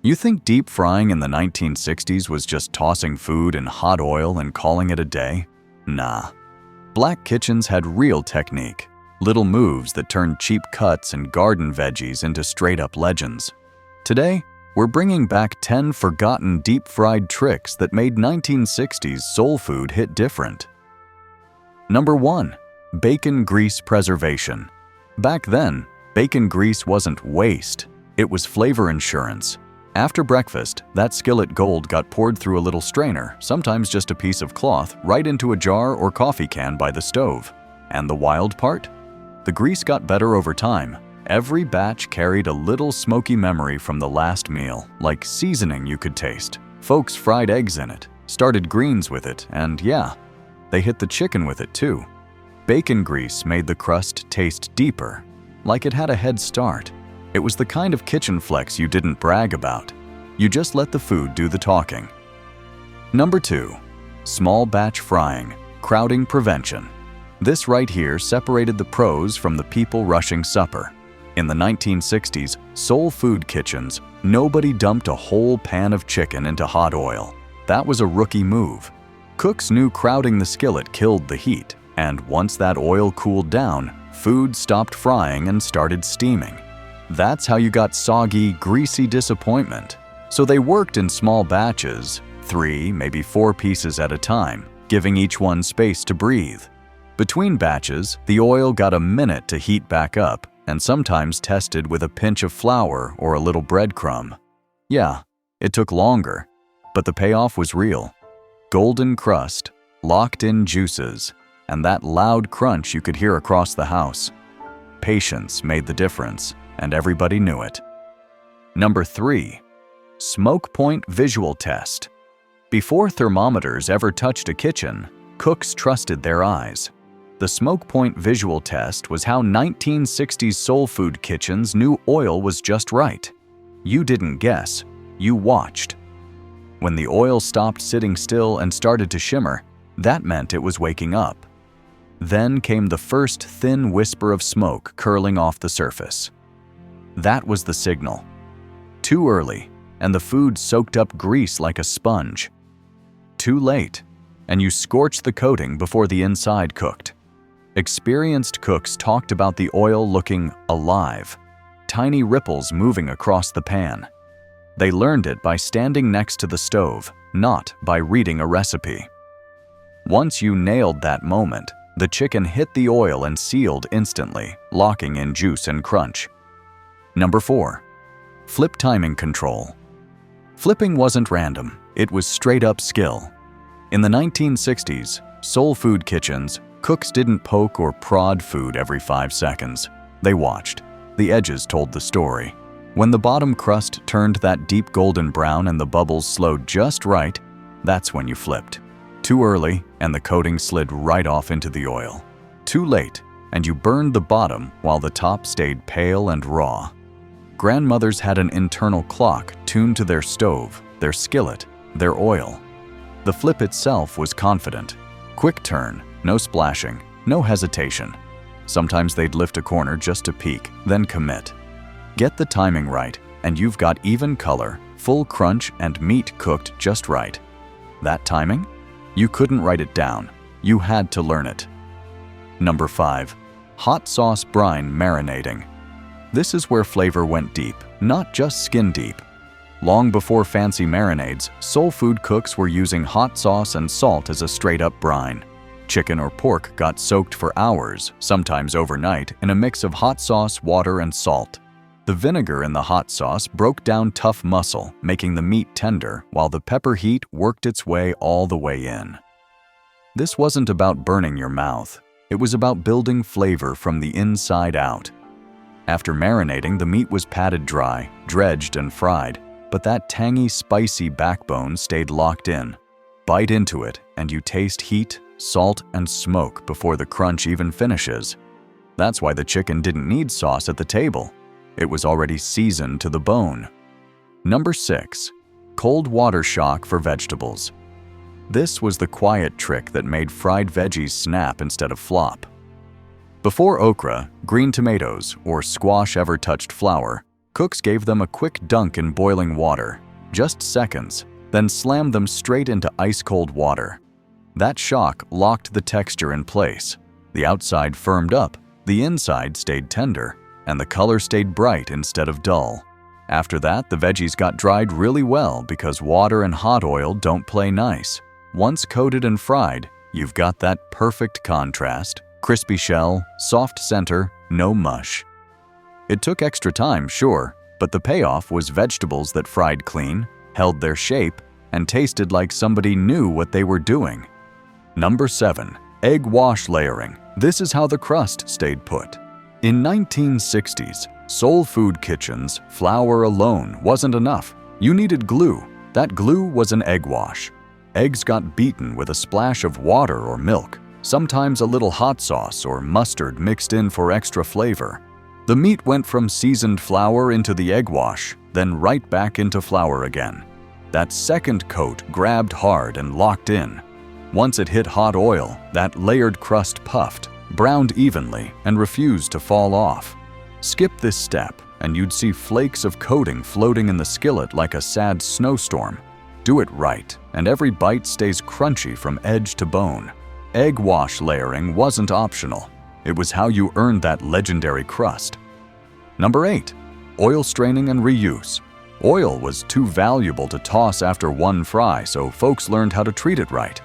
You think deep frying in the 1960s was just tossing food in hot oil and calling it a day? Nah. Black kitchens had real technique, little moves that turned cheap cuts and garden veggies into straight-up legends. Today, we're bringing back 10 forgotten deep-fried tricks that made 1960s soul food hit different. Number 1. Bacon grease preservation. Back then, bacon grease wasn't waste, it was flavor insurance. After breakfast, that skillet gold got poured through a little strainer, sometimes just a piece of cloth, right into a jar or coffee can by the stove. And the wild part? The grease got better over time. Every batch carried a little smoky memory from the last meal, like seasoning you could taste. Folks fried eggs in it, started greens with it, and yeah, they hit the chicken with it too. Bacon grease made the crust taste deeper, like it had a head start. It was the kind of kitchen flex you didn't brag about. You just let the food do the talking. Number 2. Small batch frying, crowding prevention. This right here separated the pros from the people rushing supper. In the 1960s, soul food kitchens, nobody dumped a whole pan of chicken into hot oil. That was a rookie move. Cooks knew crowding the skillet killed the heat, and once that oil cooled down, food stopped frying and started steaming. That's how you got soggy, greasy disappointment. So they worked in small batches, 3, maybe 4 pieces at a time, giving each one space to breathe. Between batches, the oil got a minute to heat back up, and sometimes tested with a pinch of flour or a little breadcrumb. Yeah, it took longer, but the payoff was real. Golden crust, locked-in juices, and that loud crunch you could hear across the house. Patience made the difference, and everybody knew it. Number 3. Smoke point visual test. Before thermometers ever touched a kitchen, cooks trusted their eyes. The smoke point visual test was how 1960s soul food kitchens knew oil was just right. You didn't guess, you watched. When the oil stopped sitting still and started to shimmer, that meant it was waking up. Then came the first thin whisper of smoke curling off the surface. That was the signal. Too early, and the food soaked up grease like a sponge. Too late, and you scorched the coating before the inside cooked. Experienced cooks talked about the oil looking alive, tiny ripples moving across the pan. They learned it by standing next to the stove, not by reading a recipe. Once you nailed that moment, the chicken hit the oil and sealed instantly, locking in juice and crunch. Number 4. Flip timing control. Flipping wasn't random, it was straight-up skill. In the 1960s, soul food kitchens, cooks didn't poke or prod food every 5 seconds. They watched. The edges told the story. When the bottom crust turned that deep golden brown and the bubbles slowed just right, that's when you flipped. Too early, and the coating slid right off into the oil. Too late, and you burned the bottom while the top stayed pale and raw. Grandmothers had an internal clock tuned to their stove, their skillet, their oil. The flip itself was confident. Quick turn, no splashing, no hesitation. Sometimes they'd lift a corner just to peek, then commit. Get the timing right, and you've got even color, full crunch, and meat cooked just right. That timing? You couldn't write it down. You had to learn it. Number 5. Hot sauce brine marinating. This is where flavor went deep, not just skin deep. Long before fancy marinades, soul food cooks were using hot sauce and salt as a straight-up brine. Chicken or pork got soaked for hours, sometimes overnight, in a mix of hot sauce, water, and salt. The vinegar in the hot sauce broke down tough muscle, making the meat tender, while the pepper heat worked its way all the way in. This wasn't about burning your mouth. It was about building flavor from the inside out. After marinating, the meat was patted dry, dredged, and fried, but that tangy, spicy backbone stayed locked in. Bite into it, and you taste heat, salt, and smoke before the crunch even finishes. That's why the chicken didn't need sauce at the table. It was already seasoned to the bone. Number 6. Cold water shock for vegetables. This was the quiet trick that made fried veggies snap instead of flop. Before okra, green tomatoes, or squash ever touched flour, Cooks gave them a quick dunk in boiling water, just seconds, then slammed them straight into ice-cold water. That shock locked the texture in place. The outside firmed up, the inside stayed tender, and the color stayed bright instead of dull. After that, the veggies got dried really well because water and hot oil don't play nice. Once coated and fried, you've got that perfect contrast: crispy shell, soft center, no mush. It took extra time, sure, but the payoff was vegetables that fried clean, held their shape, and tasted like somebody knew what they were doing. Number 7. Egg wash layering. This is how the crust stayed put. In 1960s, soul food kitchens, flour alone wasn't enough. You needed glue. That glue was an egg wash. Eggs got beaten with a splash of water or milk, sometimes a little hot sauce or mustard mixed in for extra flavor. The meat went from seasoned flour into the egg wash, then right back into flour again. That second coat grabbed hard and locked in. Once it hit hot oil, that layered crust puffed, browned evenly, and refused to fall off. Skip this step, and you'd see flakes of coating floating in the skillet like a sad snowstorm. Do it right, and every bite stays crunchy from edge to bone. Egg wash layering wasn't optional. It was how you earned that legendary crust. Number 8. Oil straining and reuse. Oil was too valuable to toss after one fry, so folks learned how to treat it right.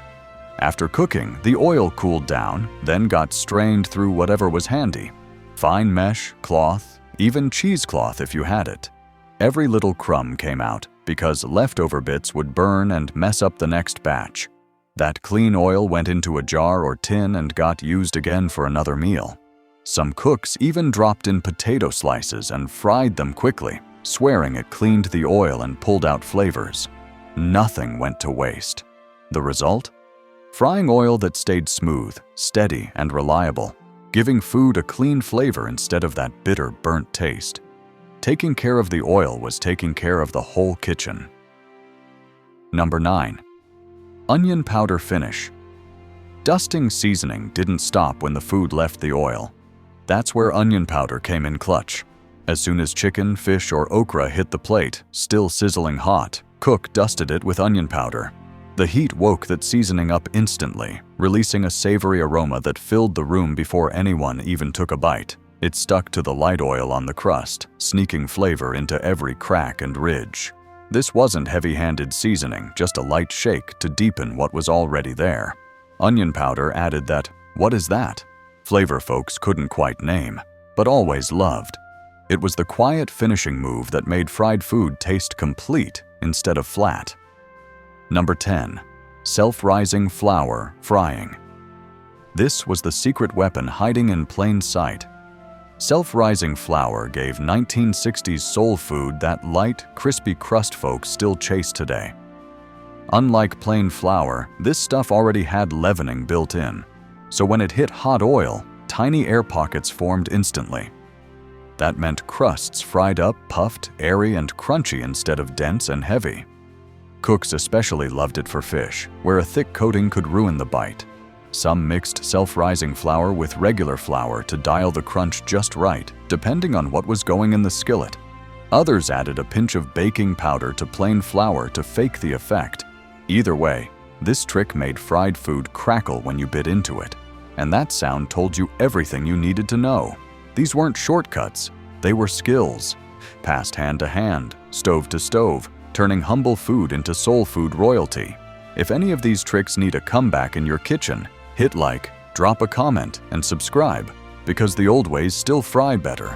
After cooking, the oil cooled down, then got strained through whatever was handy. Fine mesh, cloth, even cheesecloth if you had it. Every little crumb came out because leftover bits would burn and mess up the next batch. That clean oil went into a jar or tin and got used again for another meal. Some cooks even dropped in potato slices and fried them quickly, swearing it cleaned the oil and pulled out flavors. Nothing went to waste. The result? Frying oil that stayed smooth, steady, and reliable, giving food a clean flavor instead of that bitter, burnt taste. Taking care of the oil was taking care of the whole kitchen. Number 9. Onion powder finish. Dusting seasoning didn't stop when the food left the oil. That's where onion powder came in clutch. As soon as chicken, fish, or okra hit the plate, still sizzling hot, cook dusted it with onion powder. The heat woke that seasoning up instantly, releasing a savory aroma that filled the room before anyone even took a bite. It stuck to the light oil on the crust, sneaking flavor into every crack and ridge. This wasn't heavy-handed seasoning, just a light shake to deepen what was already there. Onion powder added that, "What is that?" flavor folks couldn't quite name, but always loved. It was the quiet finishing move that made fried food taste complete instead of flat. Number 10. Self-rising flour frying. This was the secret weapon hiding in plain sight. Self-rising flour gave 1960s soul food that light, crispy crust folks still chase today. Unlike plain flour, this stuff already had leavening built in, so when it hit hot oil, tiny air pockets formed instantly. That meant crusts fried up, puffed, airy, and crunchy instead of dense and heavy. Cooks especially loved it for fish, where a thick coating could ruin the bite. Some mixed self-rising flour with regular flour to dial the crunch just right, depending on what was going in the skillet. Others added a pinch of baking powder to plain flour to fake the effect. Either way, this trick made fried food crackle when you bit into it, and that sound told you everything you needed to know. These weren't shortcuts, they were skills, passed hand to hand, stove to stove, turning humble food into soul food royalty. If any of these tricks need a comeback in your kitchen, hit like, drop a comment, and subscribe, because the old ways still fry better.